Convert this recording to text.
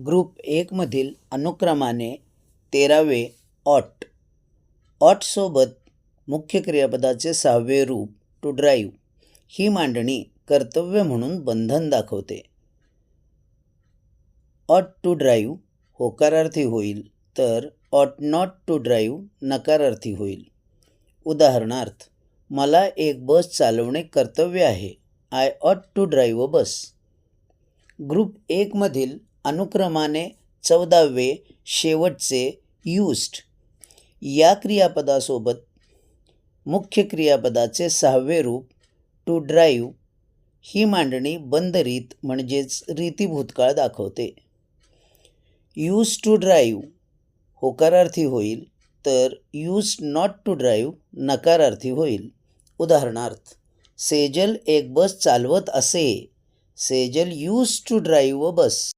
Group एकमधील अनुक्रमाने 13वे ऑट. ऑटसोबत मुख्य क्रियापदाचे 6वे रूप टू ड्राईव्ह ही मांडणी कर्तव्य म्हणून बंधन दाखवते. ऑट टू ड्राईव्ह होकारार्थी होईल तर ऑट नॉट टू ड्राईव्ह नकारार्थी होईल. उदाहरणार्थ, मला एक बस चालवणे कर्तव्य आहे. I ought to drive a bus. Group एकमधील अनुक्रमाने 14वे शेवटचे यूज्ड या क्रियापदासोबत मुख्य क्रियापदाचे 6वे रूप टू ड्राईव्ह ही मांडणी बंदरीत म्हणजेच रीती भूतकाळ दाखवते. यूज टू ड्राईव्ह होकारार्थी होईल तर यूज नॉट टू ड्राईव्ह नकारार्थी होईल. उदाहरणार्थ, सेजल एक बस चालवत असे. Sejal used to drive a bus.